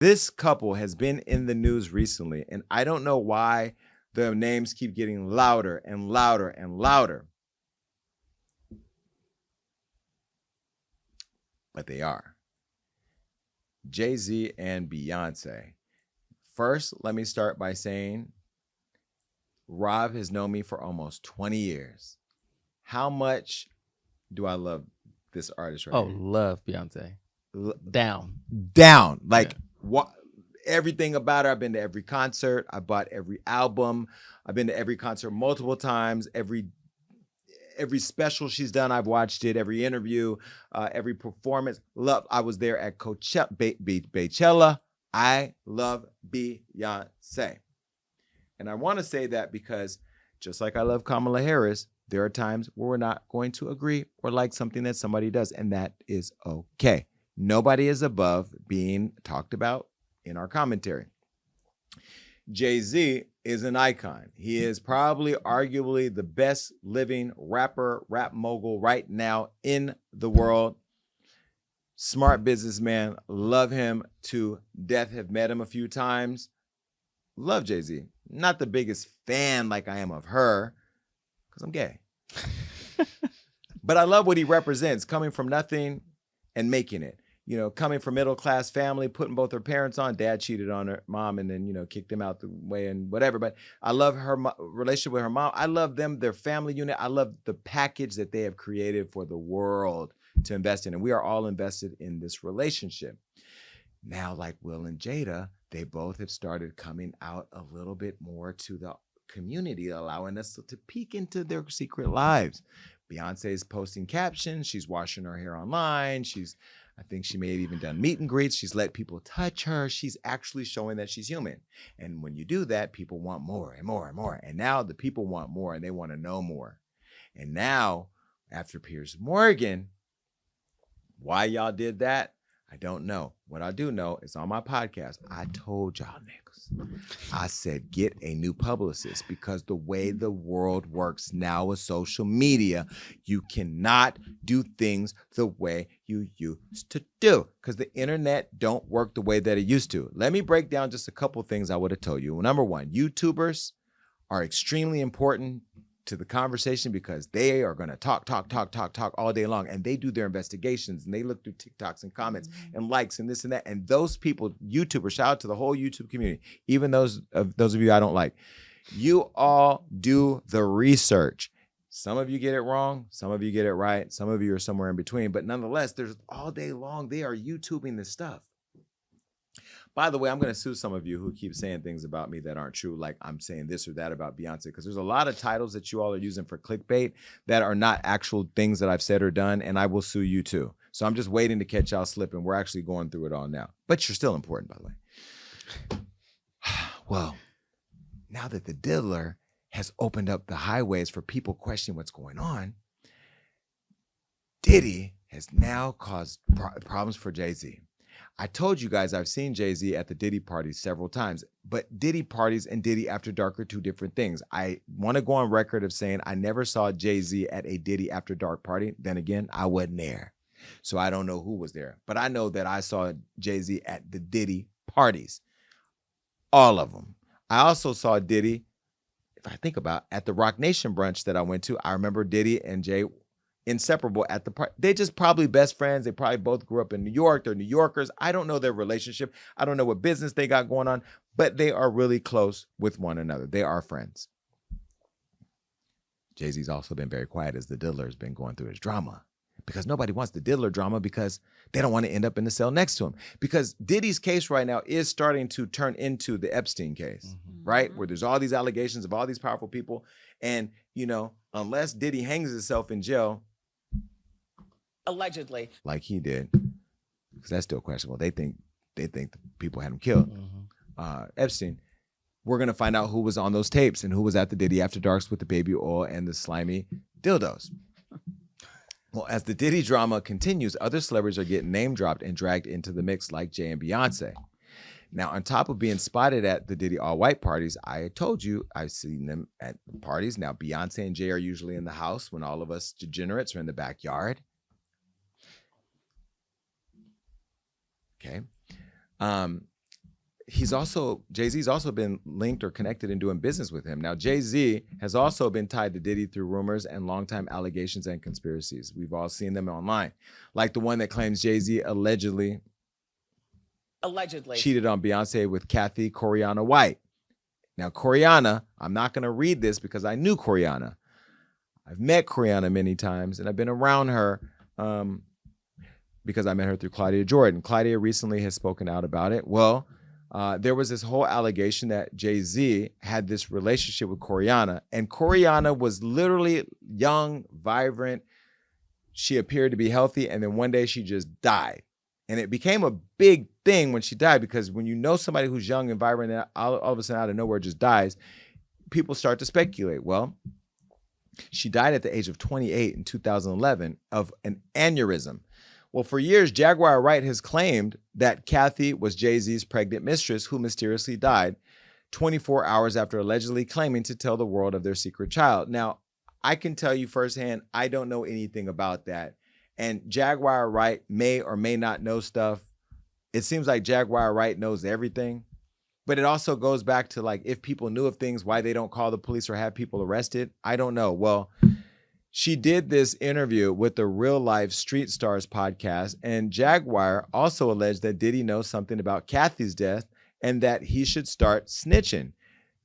This couple has been in the news recently, and I don't know why the names keep getting louder and louder and louder. But they are. Jay-Z and Beyonce. First, let me start by saying Rob has known me for almost 20 years. How much do I love this artist right here? Love Beyonce. Down. Like, what? Everything about her. I've been to every concert. I bought every album. I've been to every concert multiple times. Every special she's done, I've watched it. Every interview, every performance. Love. I was there at Coachella. I love Beyonce. And I want to say that because just like I love Kamala Harris, there are times where we're not going to agree or like something that somebody does, and that is okay. Nobody is above being talked about in our commentary. Jay-Z is an icon. He is probably arguably the best living rapper, rap mogul right now in the world. Smart businessman. Love him to death. Have met him a few times. Love Jay-Z. Not the biggest fan like I am of her, because I'm gay. But I love what he represents, coming from nothing and making it. You know, coming from middle-class family, putting both her parents on. Dad cheated on her mom and then, you know, kicked him out the way and whatever. But I love her relationship with her mom. I love them, their family unit. I love the package that they have created for the world to invest in. And we are all invested in this relationship. Now, like Will and Jada, they both have started coming out a little bit more to the community, allowing us to peek into their secret lives. Beyonce is posting captions. She's washing her hair online. I think she may have even done meet and greets. She's let people touch her. She's actually showing that she's human. And when you do that, people want more and more and more. And now the people want more and they want to know more. And now, after Piers Morgan, why y'all did that, I don't know. What I do know is on my podcast, I told y'all niggas, I said, get a new publicist, because the way the world works now with social media, you cannot do things the way you used to do, because the internet don't work the way that it used to. Let me break down just a couple things I would have told you. Number one, YouTubers are extremely important to the conversation because they are going to talk all day long, and they do their investigations and they look through TikToks and comments and likes and this and that. And those people, YouTubers, shout out to the whole YouTube community, even those of you I don't like. You all do the research. Some of you get it wrong, some of you get it right, some of you are somewhere in between, but nonetheless, there's all day long they are YouTubing this stuff. By the way, I'm going to sue some of you who keep saying things about me that aren't true, like I'm saying this or that about Beyonce, because there's a lot of titles that you all are using for clickbait that are not actual things that I've said or done, and I will sue you too. So I'm just waiting to catch y'all slipping. We're actually going through it all now. But you're still important, by the way. Well, now that the diddler has opened up the highways for people questioning what's going on, Diddy has now caused problems for Jay-Z. I told you guys I've seen Jay-Z at the Diddy parties several times, but Diddy parties and Diddy After Dark are two different things. I want to go on record of saying I never saw Jay-Z at a Diddy After Dark party. Then again, I wasn't there, so I don't know who was there. But I know that I saw Jay-Z at the Diddy parties, all of them. I also saw Diddy, if I think about, at the Rock Nation brunch that I went to. I remember Diddy and Jay inseparable at the party. They just probably best friends. They probably both grew up in New York. They're New Yorkers. I don't know their relationship. I don't know what business they got going on, but they are really close with one another. They are friends. Jay-Z's also been very quiet as the diddler has been going through his drama, because nobody wants the diddler drama because they don't want to end up in the cell next to him. Because Diddy's case right now is starting to turn into the Epstein case, right? Where there's all these allegations of all these powerful people. And, you know, unless Diddy hangs himself in jail, allegedly, like he did, because that's still questionable. They think the people had him killed. Epstein. We're gonna find out who was on those tapes and who was at the Diddy After Darks with the baby oil and the slimy dildos. Well, as the Diddy drama continues, other celebrities are getting name dropped and dragged into the mix, like Jay and Beyonce. Now, on top of being spotted at the Diddy all-white parties, I told you I've seen them at the parties. Now, Beyonce and Jay are usually in the house when all of us degenerates are in the backyard. Okay. Jay-Z's also been linked or connected in doing business with him. Now, Jay-Z has also been tied to Diddy through rumors and longtime allegations and conspiracies. We've all seen them online, like the one that claims Jay-Z allegedly cheated on Beyonce with Kathy Coriana White. Now, Coriana, I'm not going to read this because I knew Coriana. I've met Coriana many times, and I've been around her because I met her through Claudia Jordan. Claudia recently has spoken out about it. Well, there was this whole allegation that Jay-Z had this relationship with Coriana, and Coriana was literally young, vibrant. She appeared to be healthy, and then one day she just died. And it became a big thing when she died, because when you know somebody who's young and vibrant and all of a sudden out of nowhere just dies, people start to speculate. Well, she died at the age of 28 in 2011 of an aneurysm. Well, for years, Jaguar Wright has claimed that Kathy was Jay-Z's pregnant mistress who mysteriously died 24 hours after allegedly claiming to tell the world of their secret child. Now, I can tell you firsthand, I don't know anything about that. And Jaguar Wright may or may not know stuff. It seems like Jaguar Wright knows everything. But it also goes back to, like, if people knew of things, why they don't call the police or have people arrested. I don't know. Well, she did this interview with the Real Life Street Stars podcast, and Jaguar also alleged that Diddy knows something about Kathy's death and that he should start snitching.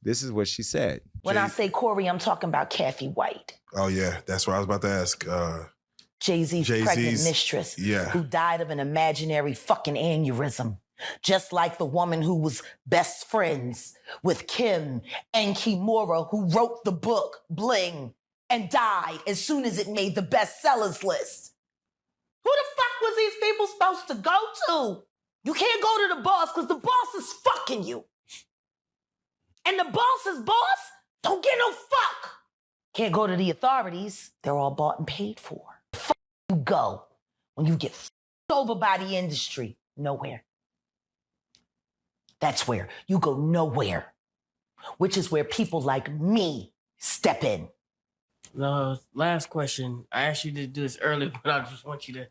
This is what she said. When I say Corey, I'm talking about Kathy White. Oh, yeah. That's what I was about to ask. Jay-Z's pregnant mistress, yeah, who died of an imaginary fucking aneurysm. Just like the woman who was best friends with Kim and Kimura, who wrote the book Bling and died as soon as it made the bestsellers list. Who the fuck was these people supposed to go to? You can't go to the boss because the boss is fucking you. And the boss's boss don't get no fuck. Can't go to the authorities. They're all bought and paid for. Fuck you go when you get fucked over by the industry. Nowhere. That's where you go nowhere, which is where people like me step in. Last question. I asked you to do this earlier, but I just want you to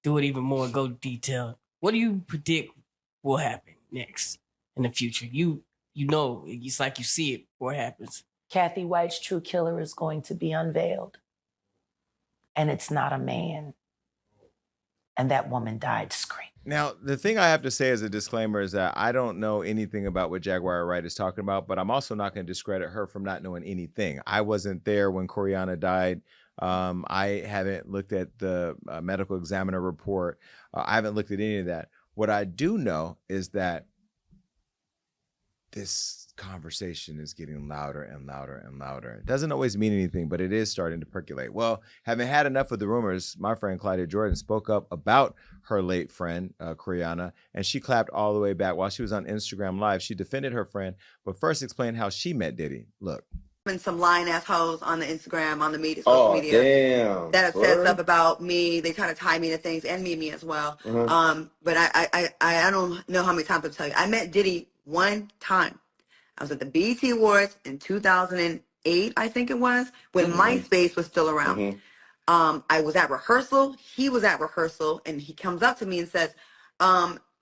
do it even more, go detailed. What do you predict will happen next in the future? You know, it's like you see it before it happens. Kathy White's true killer is going to be unveiled. And it's not a man. And that woman died screaming. Now, the thing I have to say as a disclaimer is that I don't know anything about what Jaguar Wright is talking about, but I'm also not going to discredit her from not knowing anything. I wasn't there when Coriana died. I haven't looked at the medical examiner report. I haven't looked at any of that. What I do know is that this conversation is getting louder and louder and louder. It doesn't always mean anything, but it is starting to percolate. Well, having had enough of the rumors, my friend Claudia Jordan spoke up about her late friend, Coriana, and she clapped all the way back. While she was on Instagram Live, she defended her friend, but first explained how she met Diddy. Look. And some lying-ass hoes on the Instagram, on the media, social media. Damn. That have said stuff about me. They try to tie me to things, and me as well. But I don't know how many times I'll tell you. I met Diddy one time. I was at the BET Awards in 2008, I think it was, when MySpace was still around. I was at rehearsal. He was at rehearsal, and he comes up to me and says,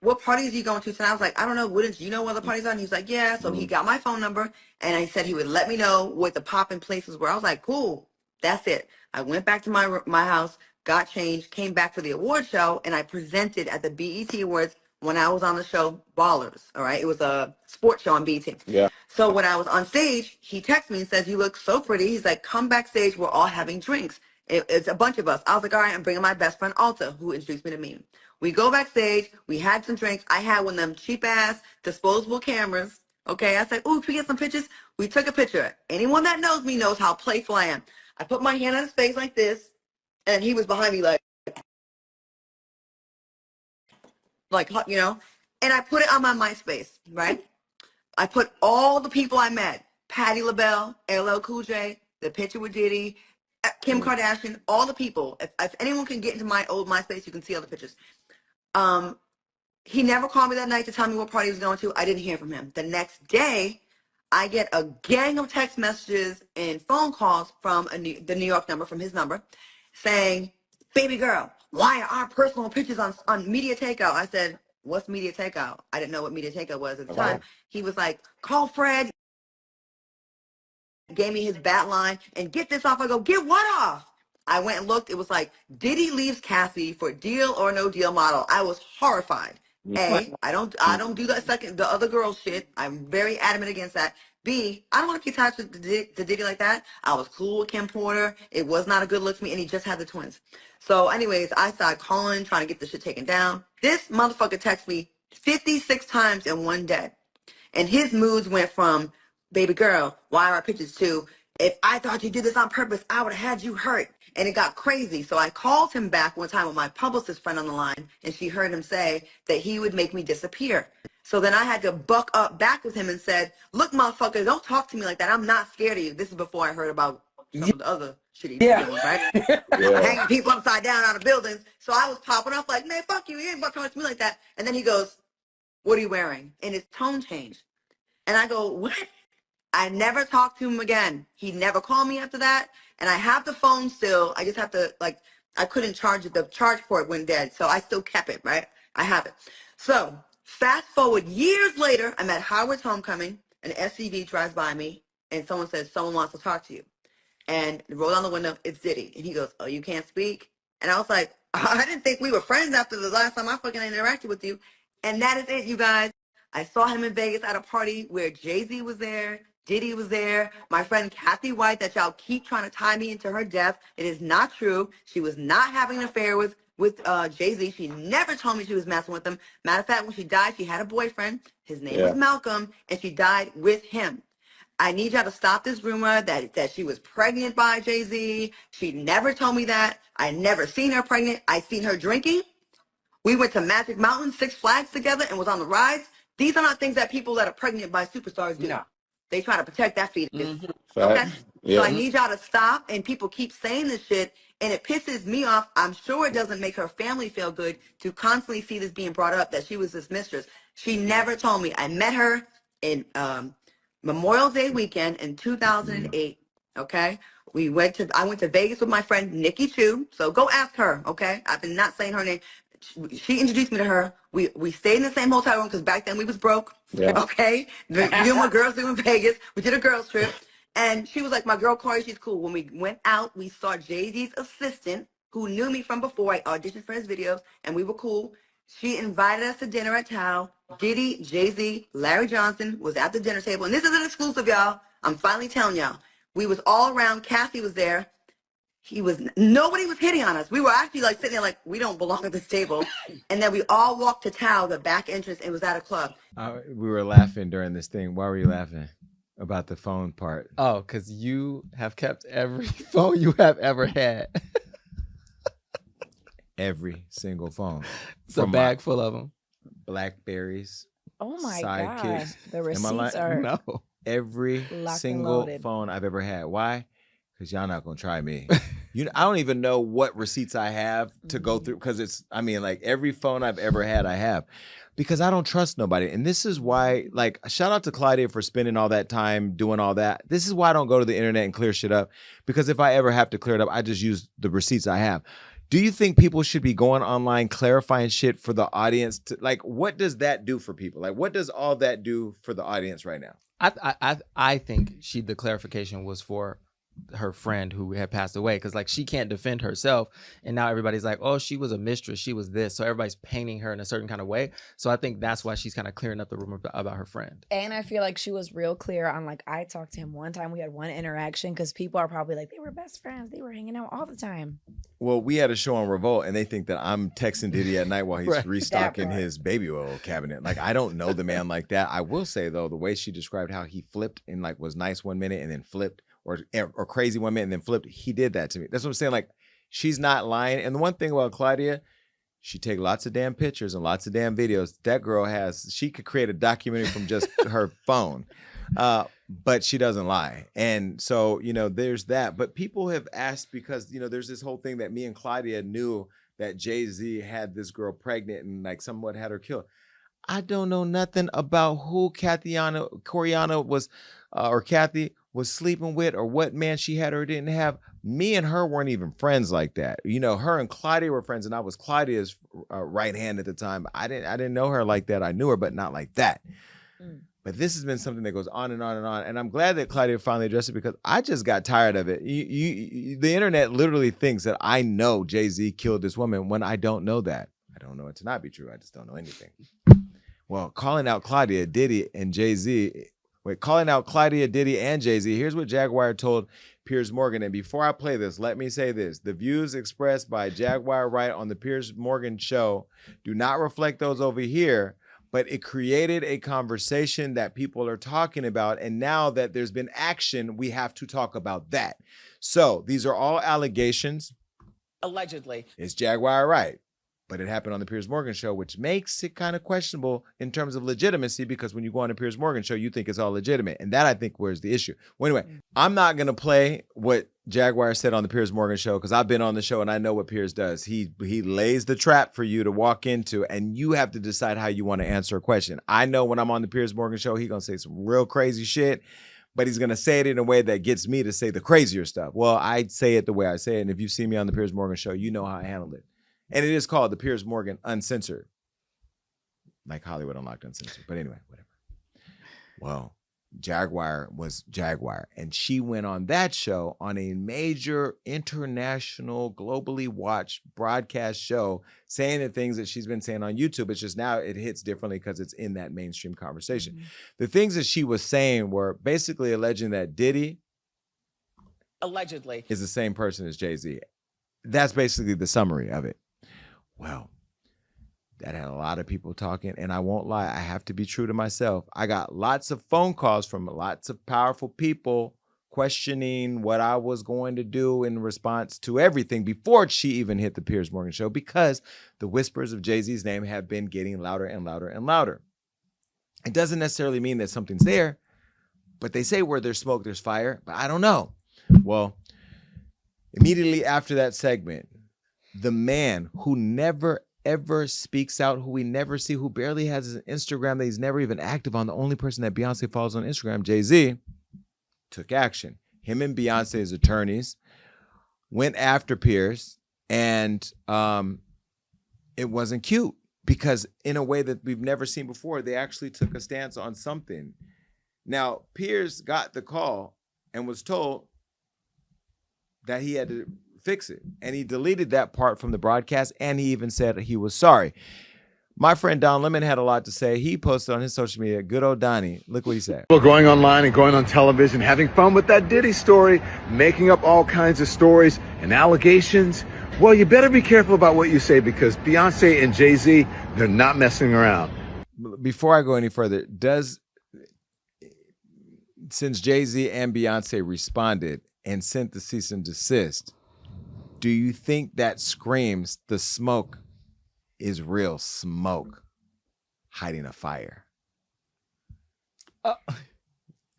what parties are you going to tonight? I was like, I don't know. Wouldn't you know what the parties are? And he's like, yeah. So he got my phone number, and I said he would let me know what the popping places were. I was like, cool. That's it. I went back to my house, got changed, came back for the award show, and I presented at the BET Awards when I was on the show Ballers. All right. It was a sports show on BET. Yeah. So when I was on stage, he texts me and says, you look so pretty. He's like, come backstage. We're all having drinks. It's a bunch of us. I was like, all right, I'm bringing my best friend, Alta, who introduced me to me. We go backstage. We had some drinks. I had one of them cheap-ass disposable cameras. Okay, I said, ooh, can we get some pictures? We took a picture. Anyone that knows me knows how playful I am. I put my hand on his face like this, and he was behind me like, you know, and I put it on my MySpace, right? I put all the people I met, Patti LaBelle, LL Cool J, the picture with Diddy, Kim Kardashian, all the people. If anyone can get into my old MySpace, you can see all the pictures. He never called me that night to tell me what party he was going to. I didn't hear from him. The next day, I get a gang of text messages and phone calls from the New York number, from his number, saying, baby girl, why are our personal pictures on media takeout? I said, what's media takeout? I didn't know what media takeout was at the Wow. time. He was like, call Fred. Gave me his bat line and get this off. I go, get what off? I went and looked. It was like, Diddy leaves Cassie for Deal or No Deal model. I was horrified. A, I don't do that the other girl shit. I'm very adamant against that. B, I don't want to be attached to Diddy like that. I was cool with Kim Porter. It was not a good look to me, and he just had the twins. So, anyways, I started calling, trying to get the shit taken down. This motherfucker texted me 56 times in one day. And his moods went from, baby girl, why are our pictures to, if I thought you did this on purpose, I would have had you hurt. And it got crazy. So I called him back one time with my publicist friend on the line, and she heard him say that he would make me disappear. So then I had to buck up back with him and said, look, motherfucker, don't talk to me like that. I'm not scared of you. This is before I heard about some of the other shitty dealings, right? Hanging people upside down out of buildings. So I was popping off like, man, fuck you. You ain't about to talk to me like that. And then he goes, what are you wearing? And his tone changed. And I go, what? I never talked to him again. He never called me after that. And I have the phone still. I just have to, like, I couldn't charge it. The charge port went dead. So I still kept it, right? I have it. So fast forward years later, I'm at Howard's homecoming. An SUV drives by me. And someone says, someone wants to talk to you. And roll down the window, it's Diddy. And he goes, oh, you can't speak? And I was like, I didn't think we were friends after the last time I fucking interacted with you. And that is it, you guys. I saw him in Vegas at a party where Jay-Z was there, Diddy was there, my friend Kathy White, that y'all keep trying to tie me into her death. It is not true. She was not having an affair with Jay-Z. She never told me she was messing with him. Matter of fact, when she died, she had a boyfriend. His name was Malcolm, and she died with him. I need y'all to stop this rumor that she was pregnant by Jay-Z. She never told me that. I never seen her pregnant. I seen her drinking. We went to Magic Mountain, Six Flags together, and was on the rides. These are not things that people that are pregnant by superstars do. No. They try to protect that fetus. Mm-hmm. Okay? So I need y'all to stop, and people keep saying this shit, and it pisses me off. I'm sure it doesn't make her family feel good to constantly see this being brought up, that she was this mistress. She never told me. I met her in Memorial Day weekend in 2008, okay? I went to Vegas with my friend Nikki Chu, so go ask her, okay? I've been not saying her name. She introduced me to her. We stayed in the same hotel room because back then we was broke, okay? Me and my girls live in Vegas. We did a girls trip, and she was like, my girl Corey, she's cool. When we went out, we saw Jay-Z's assistant, who knew me from before. I auditioned for his videos, and we were cool. She invited us to dinner at Tao. Diddy, Jay-Z, Larry Johnson was at the dinner table. And this is an exclusive, y'all. I'm finally telling y'all. We was all around. Kathy was there. Nobody was hitting on us. We were actually like sitting there like, we don't belong at this table. And then we all walked to Tao, the back entrance, and was at a club. We were laughing during this thing. Why were you laughing? About the phone part. Oh, because you have kept every phone you have ever had. Every single phone. It's a bag full of them. Blackberries. Oh my Sidekicks. God. The receipts are No. Every single phone I've ever had. Why? Because y'all not gonna try me. I don't even know what receipts I have to go through, because like every phone I've ever had, I have. Because I don't trust nobody. And this is why, like, shout out to Claudia for spending all that time doing all that. This is why I don't go to the internet and clear shit up. Because if I ever have to clear it up, I just use the receipts I have. Do you think people should be going online clarifying shit for the audience? Like, what does that do for people? Like, what does all that do for the audience right now? I think the clarification was for her friend who had passed away, because like she can't defend herself, and now everybody's like, oh, she was a mistress, she was this, so everybody's painting her in a certain kind of way. So I think that's why she's kind of clearing up the rumor about her friend. And I feel like she was real clear on, like, I talked to him one time, we had one interaction, because people are probably like, they were best friends, they were hanging out all the time. Well, we had a show on Revolt, and they think that I'm texting Diddy at night while he's restocking his baby oil cabinet. Like, I don't know the man like that. I will say though, the way she described how he flipped and like was nice one minute and then flipped, or crazy one minute and then flipped. He did that to me. That's what I'm saying. Like, she's not lying. And the one thing about Claudia, she take lots of damn pictures and lots of damn videos. That girl she could create a documentary from just her phone. But she doesn't lie. And so, there's that. But people have asked, because, there's this whole thing that me and Claudia knew that Jay-Z had this girl pregnant and like somewhat had her killed. I don't know nothing about who Coriana was, or Kathy was sleeping with or what man she had or didn't have, me and her weren't even friends like that. You know, her and Claudia were friends, and I was Claudia's right hand at the time. I didn't know her like that. I knew her, but not like that. But this has been something that goes on and on and on. And I'm glad that Claudia finally addressed it because I just got tired of it. The internet literally thinks that I know Jay-Z killed this woman when I don't know that. I don't know it to not be true. I just don't know anything. Well, calling out Claudia, Diddy, and Jay-Z. Calling out Claudia, Diddy, and Jay-Z. Here's what Jaguar told Piers Morgan. And before I play this, let me say this. The views expressed by Jaguar Wright on the Piers Morgan show do not reflect those over here, but it created a conversation that people are talking about. And now that there's been action, we have to talk about that. So these are all allegations. Allegedly. It's Jaguar Wright. But it happened on the Piers Morgan show, which makes it kind of questionable in terms of legitimacy, because when you go on the Piers Morgan show, you think it's all legitimate. And that, I think, was the issue. Well, anyway, I'm not going to play what Jaguar said on the Piers Morgan show because I've been on the show and I know what Piers does. He lays the trap for you to walk into, and you have to decide how you want to answer a question. I know when I'm on the Piers Morgan show, he's going to say some real crazy shit, but he's going to say it in a way that gets me to say the crazier stuff. Well, I say it the way I say it. And if you see me on the Piers Morgan show, you know how I handled it. And it is called the Piers Morgan Uncensored. Like Hollywood Unlocked Uncensored. But anyway, whatever. Well, Jaguar was Jaguar. And she went on that show on a major international, globally watched broadcast show saying the things that she's been saying on YouTube. It's just now it hits differently because it's in that mainstream conversation. Mm-hmm. The things that she was saying were basically alleging that Diddy allegedly is the same person as Jay-Z. That's basically the summary of it. Well, that had a lot of people talking, and I won't lie, I have to be true to myself. I got lots of phone calls from lots of powerful people questioning what I was going to do in response to everything before she even hit the Piers Morgan show, because the whispers of Jay-Z's name have been getting louder and louder and louder. It doesn't necessarily mean that something's there, but they say where there's smoke, there's fire, but I don't know. Well, immediately after that segment, the man who never, ever speaks out, who we never see, who barely has an Instagram, that he's never even active on, the only person that Beyonce follows on Instagram, Jay-Z, took action. Him and Beyonce's attorneys went after Piers, and it wasn't cute, because in a way that we've never seen before, they actually took a stance on something. Now, Piers got the call and was told that he had to fix it. And he deleted that part from the broadcast, and he even said he was sorry. My friend Don Lemon had a lot to say. He posted on his social media, good old Donnie. Look what he said. Going online and going on television, having fun with that Diddy story, making up all kinds of stories and allegations. Well, you better be careful about what you say, because Beyonce and Jay-Z, they're not messing around. Before I go any further, since Jay-Z and Beyonce responded and sent the cease and desist, do you think that screams the smoke is real smoke hiding a fire?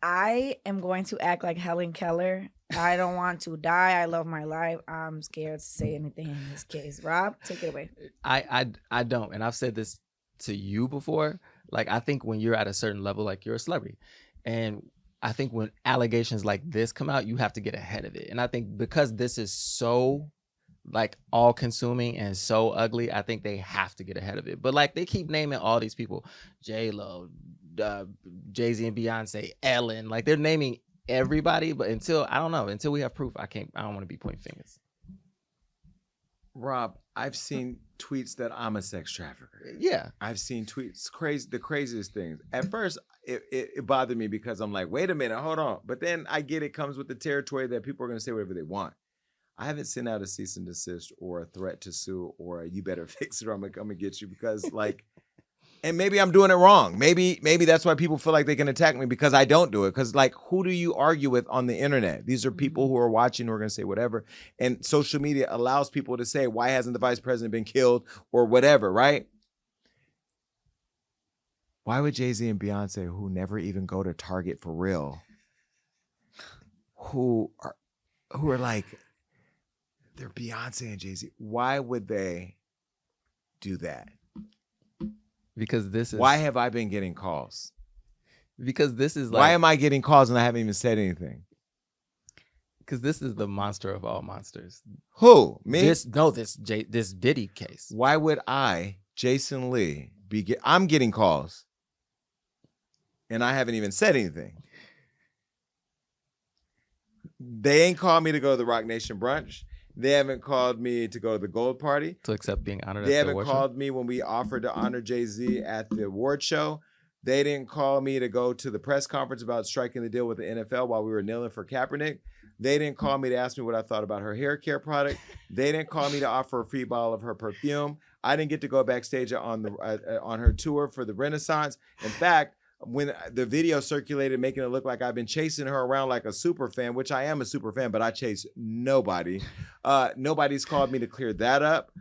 I am going to act like Helen Keller. I don't want to die. I love my life. I'm scared to say anything in this case. Rob, take it away. I don't. And I've said this to you before. Like, I think when you're at a certain level, like, you're a celebrity. And I think when allegations like this come out, you have to get ahead of it. And I think because this is so, like, all consuming and so ugly, I think they have to get ahead of it. But, like, they keep naming all these people, J-Lo, Jay-Z and Beyonce, Ellen, like, they're naming everybody. But until we have proof, I don't want to be pointing fingers. Rob, I've seen tweets that I'm a sex trafficker. Yeah. I've seen tweets, the craziest things. At first, it bothered me because I'm like, wait a minute, hold on. But then I get it comes with the territory that people are going to say whatever they want. I haven't sent out a cease and desist or a threat to sue or a you better fix it or I'm going to come and get you, because, like, and maybe I'm doing it wrong. Maybe that's why people feel like they can attack me, because I don't do it. Because, like, who do you argue with on the internet? These are people who are watching who are going to say whatever. And social media allows people to say, why hasn't the vice president been killed or whatever, right? Why would Jay-Z and Beyonce, who never even go to Target for real, who are like, they're Beyonce and Jay-Z, why would they do that? Because this is... Why have I been getting calls? Because this is like... Why am I getting calls and I haven't even said anything? Because this is the monster of all monsters. Who? Me? This Diddy case. Why would I, Jason Lee, I'm getting calls, and I haven't even said anything. They ain't called me to go to the Rock Nation brunch. They haven't called me to go to the Gold Party. To accept being honored They at the haven't award called me when we offered to honor Jay-Z at the award show. They didn't call me to go to the press conference about striking the deal with the NFL while we were kneeling for Kaepernick. They didn't call me to ask me what I thought about her hair care product. They didn't call me to offer a free bottle of her perfume. I didn't get to go backstage on her tour for the Renaissance. In fact, when the video circulated making it look like I've been chasing her around like a super fan, which I am a super fan, but I chase nobody. Nobody's called me to clear that up.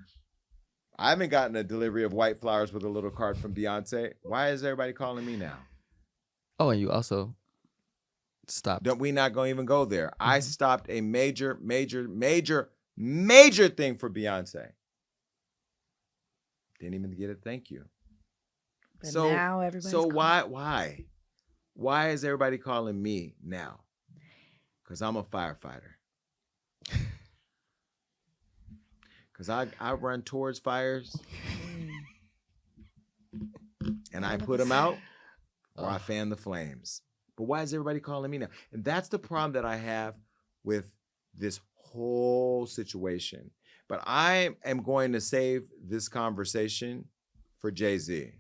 I haven't gotten a delivery of white flowers with a little card from Beyonce. Why is everybody calling me now? Oh, and you also stopped. We not going to even go there. I stopped a major thing for Beyonce. Didn't even get a thank you. But now everybody's calling. Why is everybody calling me now? Because I'm a firefighter. Because I run towards fires and I put them out or I fan the flames. But why is everybody calling me now? And that's the problem that I have with this whole situation. But I am going to save this conversation for Jay-Z.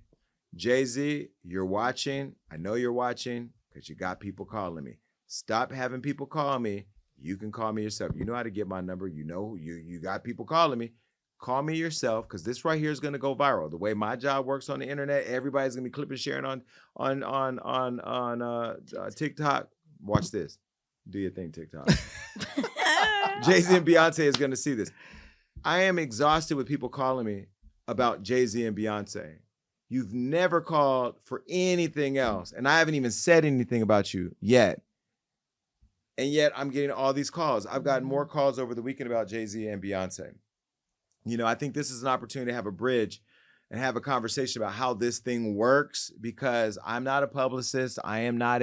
Jay-Z, you're watching. I know you're watching because you got people calling me. Stop having people call me. You can call me yourself. You know how to get my number. You know you got people calling me. Call me yourself because this right here is going to go viral. The way my job works on the internet, everybody's going to be clipping and sharing on TikTok. Watch this. Do your thing, TikTok. Jay-Z and Beyonce is going to see this. I am exhausted with people calling me about Jay-Z and Beyonce. You've never called for anything else, and I haven't even said anything about you yet. And yet I'm getting all these calls. I've gotten more calls over the weekend about Jay-Z and Beyonce. You know, I think this is an opportunity to have a bridge and have a conversation about how this thing works because I'm not a publicist. I am not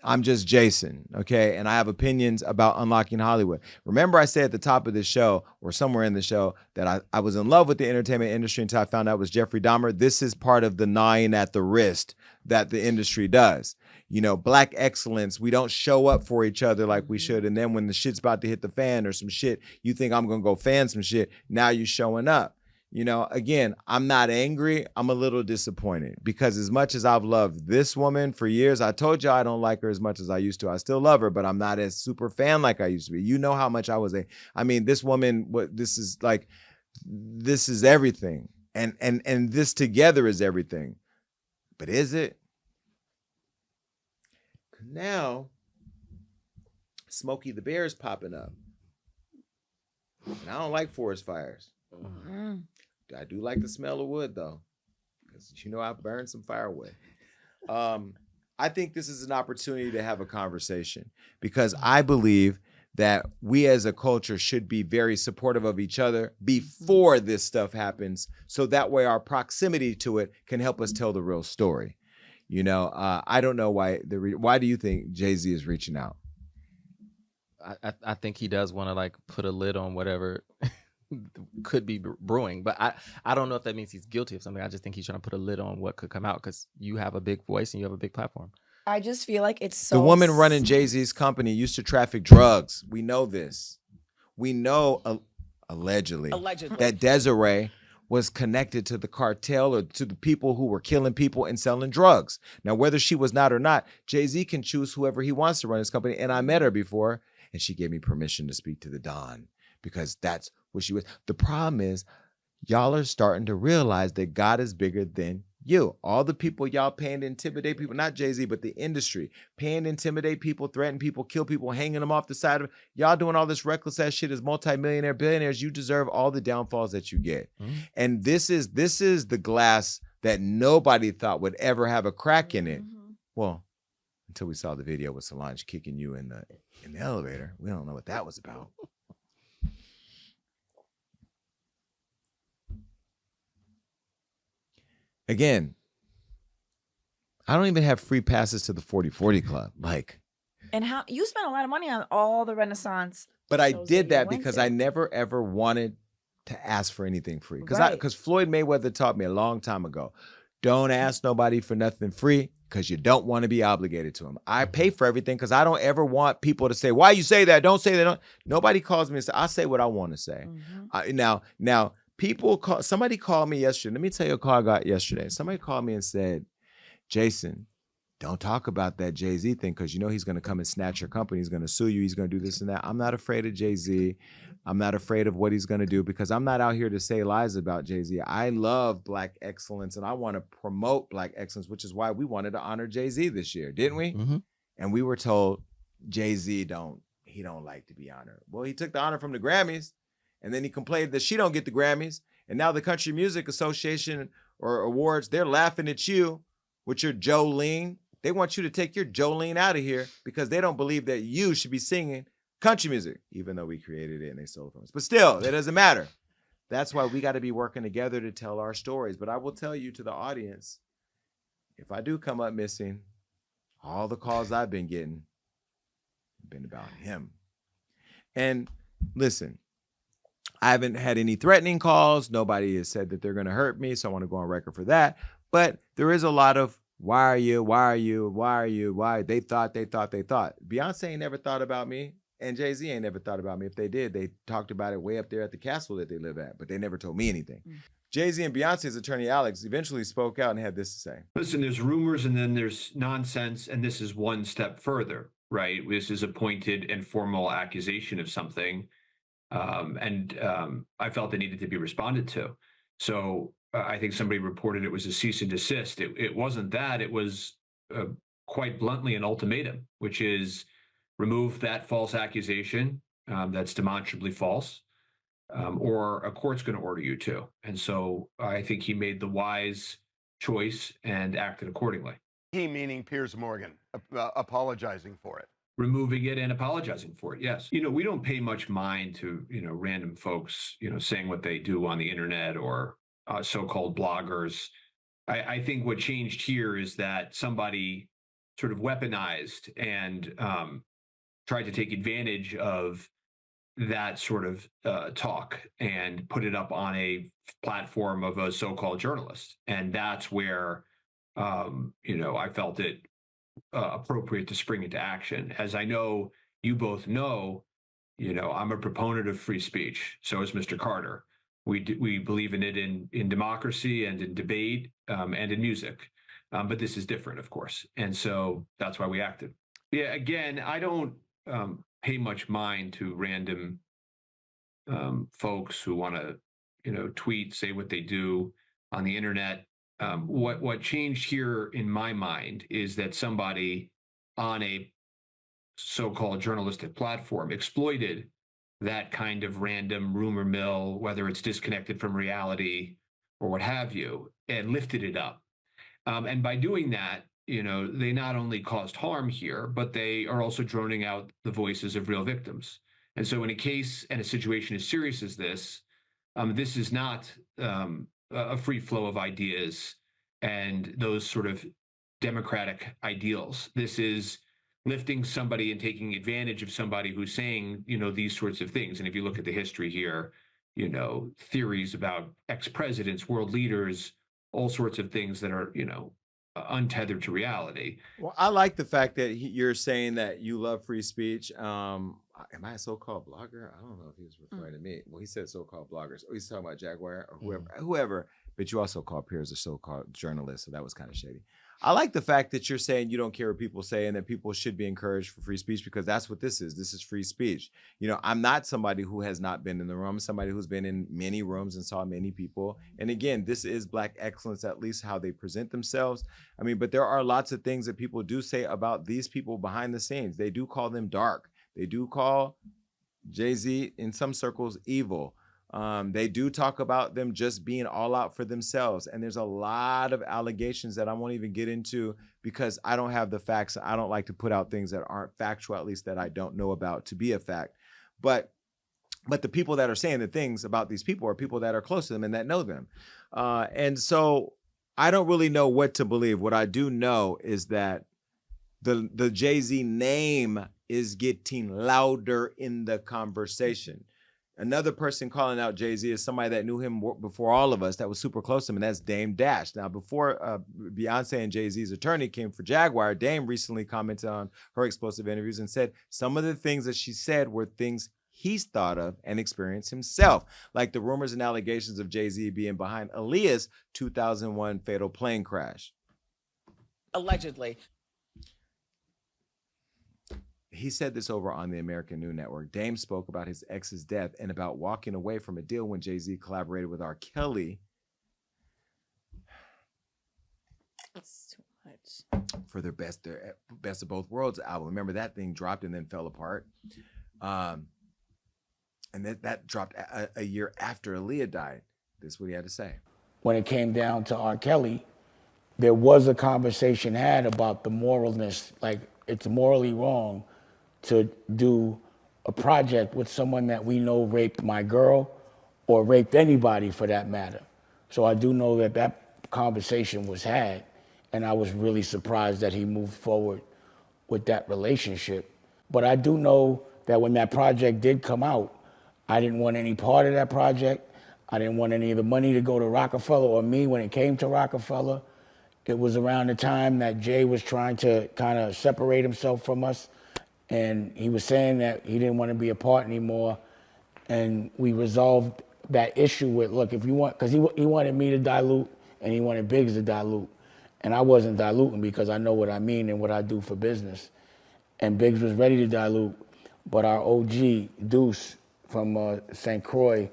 I'm just Jason, okay? And I have opinions about unlocking Hollywood. Remember I said at the top of this show or somewhere in the show that I was in love with the entertainment industry until I found out it was Jeffrey Dahmer. This is part of the gnawing at the wrist that the industry does. You know, black excellence, we don't show up for each other like we should. And then when the shit's about to hit the fan or some shit, you think I'm going to go fan some shit. Now you're showing up. You know, again, I'm not angry. I'm a little disappointed because as much as I've loved this woman for years, I told you I don't like her as much as I used to. I still love her, but I'm not as super fan like I used to be. You know how much I was this woman, this is everything. And this together is everything. But is it? Now, Smokey the Bear is popping up. And I don't like forest fires. I do like the smell of wood, though, because you know I burned some firewood. I think this is an opportunity to have a conversation because I believe that we as a culture should be very supportive of each other before this stuff happens, so that way our proximity to it can help us tell the real story. You know, I don't know why. Why do you think Jay-Z is reaching out? I think he does want to like put a lid on whatever could be brewing, but I don't know if that means he's guilty of something. I just think he's trying to put a lid on what could come out because you have a big voice and you have a big platform. I just feel like it's so. The woman running Jay-Z's company used to traffic drugs. We know this. We know allegedly that Desiree was connected to the cartel or to the people who were killing people and selling drugs. Now, whether she was not or not, Jay-Z can choose whoever he wants to run his company. And I met her before, and she gave me permission to speak to the Don because that's what she was. The problem is, y'all are starting to realize that God is bigger than you. All the people y'all paying to intimidate people, not Jay-Z, but the industry, paying to intimidate people, threaten people, kill people, hanging them off the side of it. Y'all doing all this reckless ass shit as multimillionaire billionaires. You deserve all the downfalls that you get. Mm-hmm. And this is the glass that nobody thought would ever have a crack in it. Mm-hmm. Well, until we saw the video with Solange kicking you in the elevator. We don't know what that was about. Again, I don't even have free passes to the 40/40 club. Like, And how you spent a lot of money on all the Renaissance. But I shows did you that went because to. I never ever wanted to ask for anything free. Because Right. because Floyd Mayweather taught me a long time ago, don't ask nobody for nothing free because you don't want to be obligated to them. I pay for everything because I don't ever want people to say, why you say that? Don't say that. Don't. Nobody calls me and say, I say what I want to say. Now, people call. Somebody called me yesterday. Let me tell you a call I got yesterday. Somebody called me and said, Jason, don't talk about that Jay-Z thing because you know he's going to come and snatch your company. He's going to sue you. He's going to do this and that. I'm not afraid of Jay-Z. I'm not afraid of what he's going to do because I'm not out here to say lies about Jay-Z. I love Black excellence and I want to promote Black excellence, which is why we wanted to honor Jay-Z this year, didn't we? Mm-hmm. And we were told Jay-Z don't like to be honored. Well, he took the honor from the Grammys and then he complained that she don't get the Grammys. And now the Country Music Association or awards, they're laughing at you with your Jolene. They want you to take your Jolene out of here because they don't believe that you should be singing country music, even though we created it and they stole it from us. But still, it doesn't matter. That's why we got to be working together to tell our stories. But I will tell you to the audience, if I do come up missing, all the calls I've been getting have been about him. And listen, I haven't had any threatening calls. Nobody has said that they're going to hurt me, so I want to go on record for that. But there is a lot of, why are you? They thought. Beyonce ain't never thought about me, and Jay-Z ain't never thought about me. If they did, they talked about it way up there at the castle that they live at, but they never told me anything. Jay-Z and Beyonce's attorney, Alex, eventually spoke out and had this to say. Listen, there's rumors and then there's nonsense, and this is one step further, right? This is a pointed and formal accusation of something, and I felt it needed to be responded to. So I think somebody reported it was a cease and desist. It wasn't that. It was quite bluntly an ultimatum, which is remove that false accusation that's demonstrably false, or a court's going to order you to. And so I think he made the wise choice and acted accordingly. He meaning Piers Morgan, apologizing for it. Removing it and apologizing for it, yes. You know, we don't pay much mind to, random folks, saying what they do on the internet or so-called bloggers. I think what changed here is that somebody sort of weaponized and tried to take advantage of that sort of talk and put it up on a platform of a so-called journalist. And that's where, I felt it appropriate to spring into action. As I know you both know, I'm a proponent of free speech. So is Mr. Carter. We believe in it in democracy and in debate and in music. But this is different, of course. And so that's why we acted. Yeah, again, I don't pay much mind to random folks who want to, tweet, say what they do on the internet. What changed here in my mind is that somebody on a so-called journalistic platform exploited that kind of random rumor mill, whether it's disconnected from reality or what have you, and lifted it up. And by doing that, they not only caused harm here, but they are also droning out the voices of real victims. And so in a case and a situation as serious as this is not a free flow of ideas and those sort of democratic ideals. This is lifting somebody and taking advantage of somebody who's saying, these sorts of things. And if you look at the history here, theories about ex-presidents, world leaders, all sorts of things that are, untethered to reality. Well, I like the fact that you're saying that you love free speech. Am I a so-called blogger? I don't know if he was referring to me. Well, he said so-called bloggers. Oh, he's talking about Jaguar or whoever. But you also called Piers a so-called journalist, so that was kind of shady. I like the fact that you're saying you don't care what people say and that people should be encouraged for free speech because that's what this is. This is free speech. I'm not somebody who has not been in the room. I'm somebody who's been in many rooms and saw many people. And again, this is Black excellence, at least how they present themselves. But there are lots of things that people do say about these people behind the scenes. They do call them dark. They do call Jay-Z in some circles evil. They do talk about them just being all out for themselves. And there's a lot of allegations that I won't even get into because I don't have the facts. I don't like to put out things that aren't factual, at least that I don't know about to be a fact. But the people that are saying the things about these people are people that are close to them and that know them. And so I don't really know what to believe. What I do know is that The Jay-Z name is getting louder in the conversation. Another person calling out Jay-Z is somebody that knew him before all of us, that was super close to him, and that's Dame Dash. Now, before Beyonce and Jay-Z's attorney came for Jaguar, Dame recently commented on her explosive interviews and said some of the things that she said were things he's thought of and experienced himself, like the rumors and allegations of Jay-Z being behind Aaliyah's 2001 fatal plane crash. Allegedly. He said this over on the American News Network. Dame spoke about his ex's death and about walking away from a deal when Jay-Z collaborated with R. Kelly. It's too much. For their Best of Both Worlds album. Remember, that thing dropped and then fell apart. And that dropped a year after Aaliyah died. This is what he had to say. When it came down to R. Kelly, there was a conversation had about the moralness, like it's morally wrong to do a project with someone that we know raped my girl or raped anybody for that matter. So I do know that that conversation was had, and I was really surprised that he moved forward with that relationship. But I do know that when that project did come out, I didn't want any part of that project. I didn't want any of the money to go to Rockefeller or me when it came to Rockefeller. It was around the time that Jay was trying to kind of separate himself from us. And he was saying that he didn't want to be a part anymore. And we resolved that issue with, look, if you want, because he wanted me to dilute and he wanted Biggs to dilute. And I wasn't diluting because I know what I mean and what I do for business. And Biggs was ready to dilute, but our OG, Deuce from St. Croix,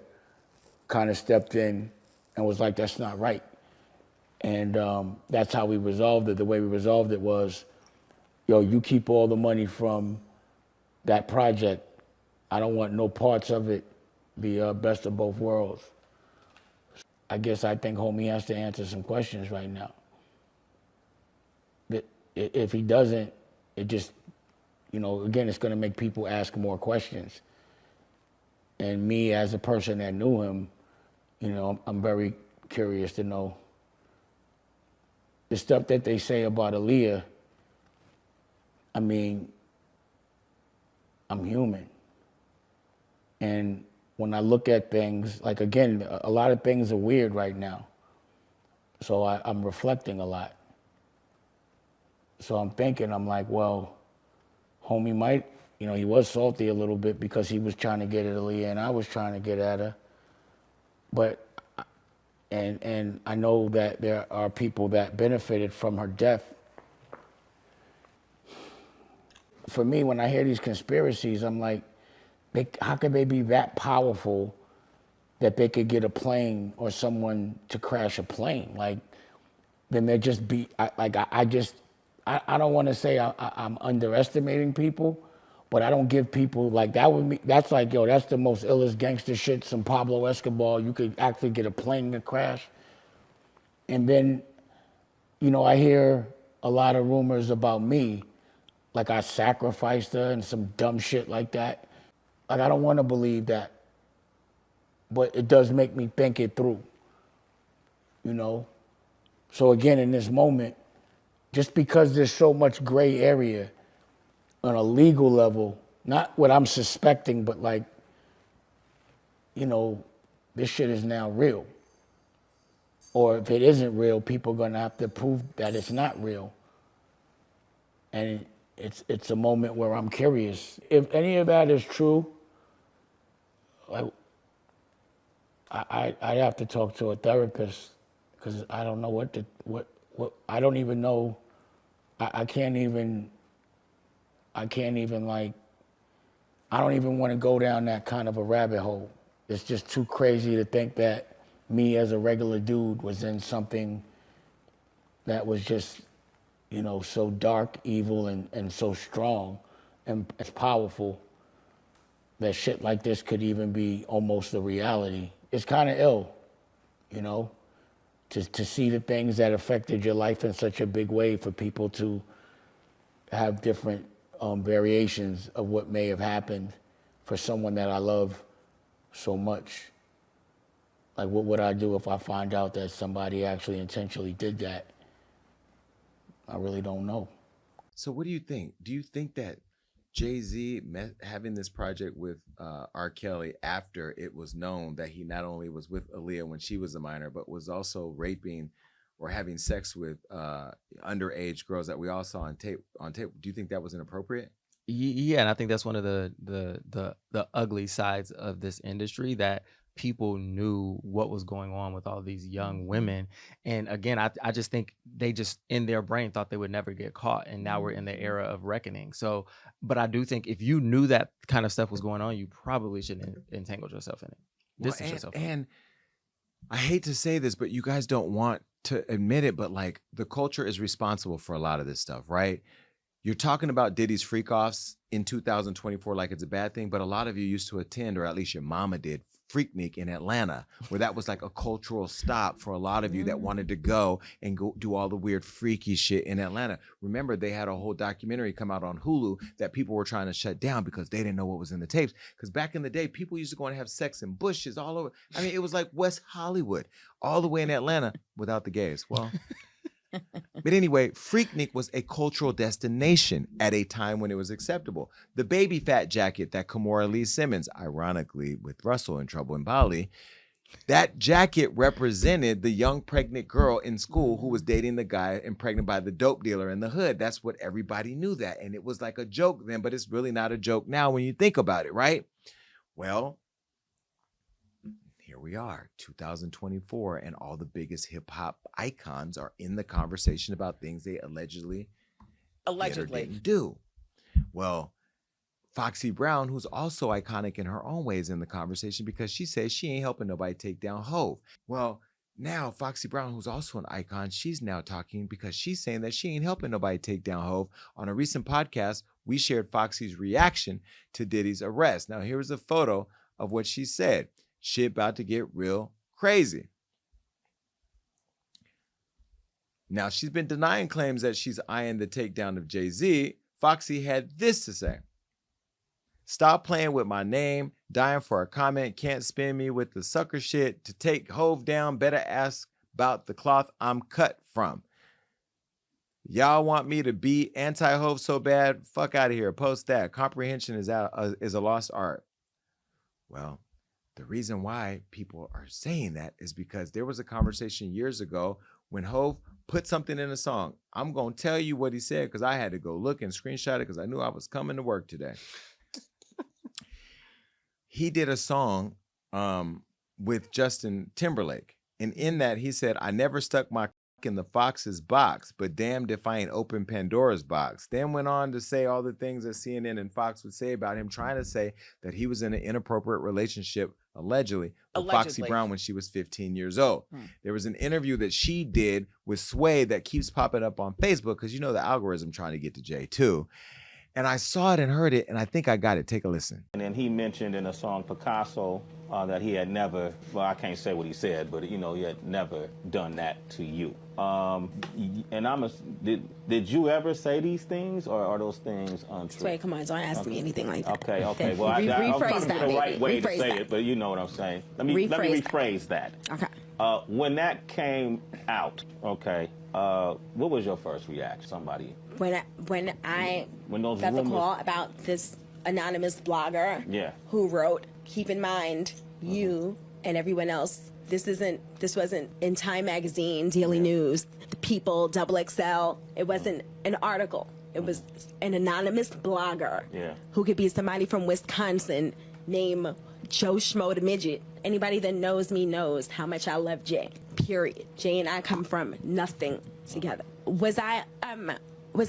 kind of stepped in and was like, that's not right. And that's how we resolved it. The way we resolved it was, yo, you keep all the money from that project. I don't want no parts of it. The best of both worlds. I guess I think homie has to answer some questions right now. If he doesn't, it just, you know, again, it's going to make people ask more questions. And me as a person that knew him, you know, I'm very curious to know the stuff that they say about Aaliyah. I mean, I'm human. And when I look at things, like again, a lot of things are weird right now. So I'm reflecting a lot. So I'm thinking, I'm like, well, homie might, you know, he was salty a little bit because he was trying to get at Aaliyah and I was trying to get at her. But, and I know that there are people that benefited from her death. For me, when I hear these conspiracies, I'm like, how could they be that powerful that they could get a plane or someone to crash a plane? Like, then they just be, I don't want to say I'm underestimating people, but I don't give people, like, that's like, yo, that's the most illest gangster shit, some Pablo Escobar. You could actually get a plane to crash. And then, you know, I hear a lot of rumors about me, like I sacrificed her and some dumb shit like that. Like, I don't want to believe that, but it does make me think it through, you know? So again, in this moment, just because there's so much gray area on a legal level, not what I'm suspecting, but like, you know, this shit is now real. Or if it isn't real, people are gonna have to prove that it's not real. And it's a moment where I'm curious. If any of that is true, like, I'd have to talk to a therapist because I don't know what I don't even know. I can't even like, I don't even want to go down that kind of a rabbit hole. It's just too crazy to think that me as a regular dude was in something that was just, you know, so dark, evil, and so strong and as powerful that shit like this could even be almost a reality. It's kind of ill, you know, to see the things that affected your life in such a big way, for people to have different variations of what may have happened for someone that I love so much. Like, what would I do if I find out that somebody actually intentionally did that? I really don't know. So what do you think? Do you think that Jay-Z having this project with R. Kelly after it was known that he not only was with Aaliyah when she was a minor, but was also raping or having sex with underage girls that we all saw on tape? Do you think that was inappropriate? Yeah, and I think that's one of the ugly sides of this industry, that people knew what was going on with all these young women. And again, I just think they just in their brain thought they would never get caught. And now we're in the era of reckoning. So, but I do think if you knew that kind of stuff was going on, you probably shouldn't entangle yourself in it. Distance yourself from it. And I hate to say this, but you guys don't want to admit it, but like the culture is responsible for a lot of this stuff, right? You're talking about Diddy's freak-offs in 2024 like it's a bad thing, but a lot of you used to attend, or at least your mama did, Freaknik in Atlanta, where that was like a cultural stop for a lot of you that wanted to go and go do all the weird freaky shit in Atlanta. Remember, they had a whole documentary come out on Hulu that people were trying to shut down because they didn't know what was in the tapes. Because back in the day, people used to go and have sex in bushes all over. I mean, it was like West Hollywood, all the way in Atlanta without the gays. Well, but anyway, Freaknik was a cultural destination at a time when it was acceptable. The baby fat jacket that Kimora Lee Simmons, ironically with Russell in Trouble in Bali, that jacket represented the young pregnant girl in school who was dating the guy and pregnant by the dope dealer in the hood. That's what everybody knew that. And it was like a joke then, but it's really not a joke now when you think about it, right? Well, here we are, 2024, and all the biggest hip hop icons are in the conversation about things they allegedly didn't do. Well, Foxy Brown, who's also iconic in her own ways, in the conversation because she says she ain't helping nobody take down Hov. Well, now Foxy Brown, who's also an icon, she's now talking because she's saying that she ain't helping nobody take down Hov. On a recent podcast, we shared Foxy's reaction to Diddy's arrest. Now, here's a photo of what she said. Shit about to get real crazy. Now, she's been denying claims that she's eyeing the takedown of Jay-Z. Foxy had this to say. Stop playing with my name. Dying for a comment. Can't spin me with the sucker shit. To take Hov down, better ask about the cloth I'm cut from. Y'all want me to be anti-Hov so bad? Fuck out of here. Post that. Comprehension is a lost art. Well, the reason why people are saying that is because there was a conversation years ago when Hov put something in a song. I'm going to tell you what he said because I had to go look and screenshot it because I knew I was coming to work today. He did a song with Justin Timberlake. And in that, he said, I never stuck my in the Fox's box, but damned if I ain't open Pandora's box. Then went on to say all the things that CNN and Fox would say about him, trying to say that he was in an inappropriate relationship, allegedly, with Foxy Brown when she was 15 years old. There was an interview that she did with Sway that keeps popping up on Facebook because you know the algorithm trying to get to Jay too. And I saw it and heard it, and I think I got it. Take a listen. And then he mentioned in a song Picasso that he had never, well, I can't say what he said, but you know, he had never done that to you. And did you ever say these things, or are those things untrue? Wait, come on, don't ask me anything like that. Okay. Well, I'm rephrase trying that. the right way to Rephrase say that. it, but you know what I'm saying. Let me rephrase that. Okay. When that came out, okay, what was your first reaction? Somebody. When I those got the rumors, call about this anonymous blogger who wrote, keep in mind, you and everyone else, this wasn't in Time Magazine, Daily News, The People, XXL. It wasn't an article. It was an anonymous blogger who could be somebody from Wisconsin named Joe Schmo the Midget. Anybody that knows me knows how much I love Jay, period. Jay and I come from nothing together. Was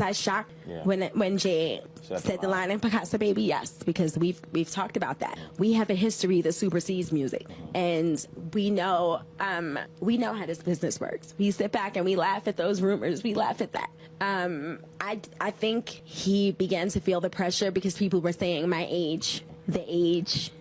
I shocked when Jay said the line in Picasso Baby? Yes, because we've talked about that. We have a history that supersedes music, and we know how this business works. We sit back and we laugh at those rumors. We laugh at that. I think he began to feel the pressure because people were saying my age, the age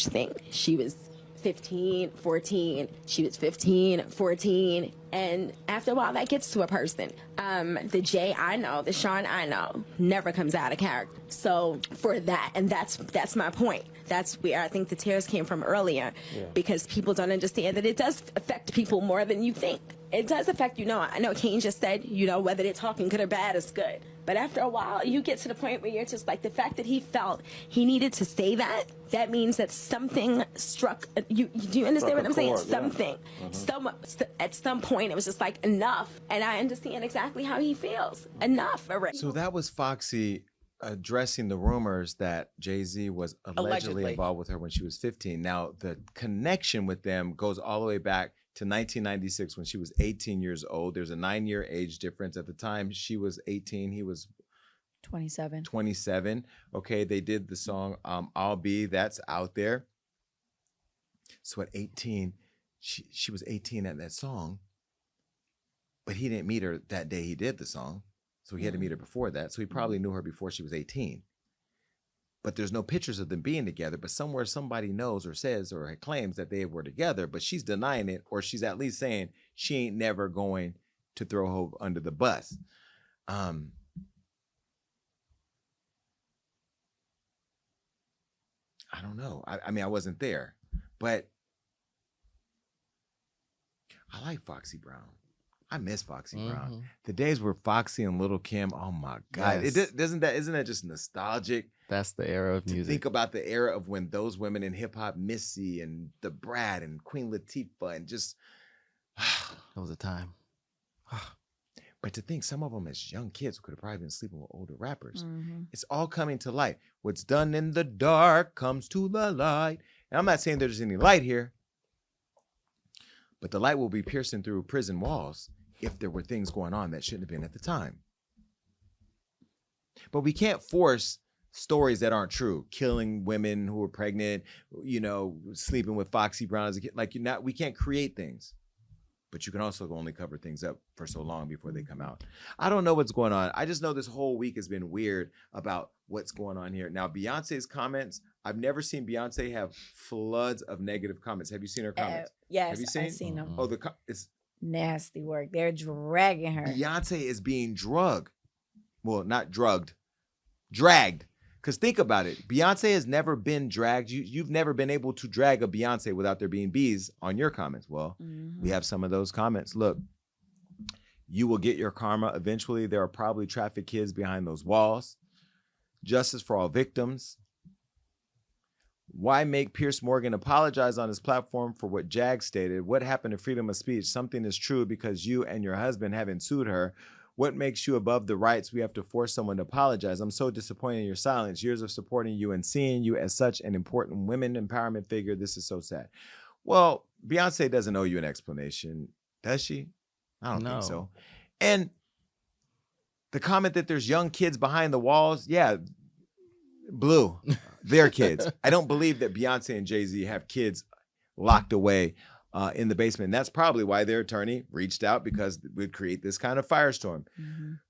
thing. She was 15, 14. She was 15, 14. And after a while, that gets to a person. The Jay I know, the Sean I know, never comes out of character. So for that, and that's my point. that's where I think the tears came from earlier, because people don't understand that it does affect people more than you think. It does affect, I know Kane just said, whether they're talking good or bad is good. But after a while, you get to the point where you're just like, the fact that he felt he needed to say that means that something struck, do you understand what I'm saying? Something. At some point, it was just like, enough. And I understand exactly how he feels. Enough already. So that was Foxy addressing the rumors that Jay-Z was allegedly involved with her when she was 15. Now, the connection with them goes all the way back to 1996 when she was 18 years old. There's a 9-year age difference. At the time, she was 18. He was 27. 27. Okay, they did the song I'll Be. That's out there. So at 18, she was 18 at that song, but he didn't meet her that day he did the song. So he had to meet her before that. So he probably knew her before she was 18. But there's no pictures of them being together. But somewhere somebody knows or says or claims that they were together, but she's denying it, or she's at least saying she ain't never going to throw Hov under the bus. I don't know. I mean, I wasn't there, but I like Foxy Brown. I miss Foxy Brown. The days where Foxy and Lil' Kim, oh my God. Yes. Isn't that just nostalgic? That's the era of music. Think about the era of when those women in hip hop, Missy and The Brat and Queen Latifah, and just that was a time. But to think some of them as young kids could have probably been sleeping with older rappers. It's all coming to light. What's done in the dark comes to the light. And I'm not saying there's any light here, but the light will be piercing through prison walls if there were things going on that shouldn't have been at the time. But we can't force stories that aren't true. Killing women who were pregnant, sleeping with Foxy Brown as a kid. We can't create things. But you can also only cover things up for so long before they come out. I don't know what's going on. I just know this whole week has been weird about what's going on here. Now, Beyonce's comments, I've never seen Beyonce have floods of negative comments. Have you seen her comments? Yes, have you seen? I've seen them. Oh, it's nasty work. They're dragging her. Beyonce is being drugged. Well, not drugged, dragged. Because think about it. Beyonce has never been dragged. You've never been able to drag a Beyonce without there being bees on your comments. Well, we have some of those comments. Look, you will get your karma eventually. There are probably trafficked kids behind those walls. Justice for all victims. Why make Piers Morgan apologize on his platform for what Jag stated? What happened to freedom of speech? Something is true because you and your husband haven't sued her. What makes you above the rights? We have to force someone to apologize. I'm so disappointed in your silence. Years of supporting you and seeing you as such an important women empowerment figure. This is so sad. Well, Beyonce doesn't owe you an explanation, does she? I don't think so. And the comment that there's young kids behind the walls, yeah, Blue, they're kids. I don't believe that Beyonce and Jay-Z have kids locked away in the basement. And that's probably why their attorney reached out, because it would create this kind of firestorm.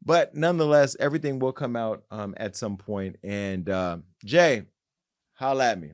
But nonetheless, everything will come out at some point. And Jay, holla at me.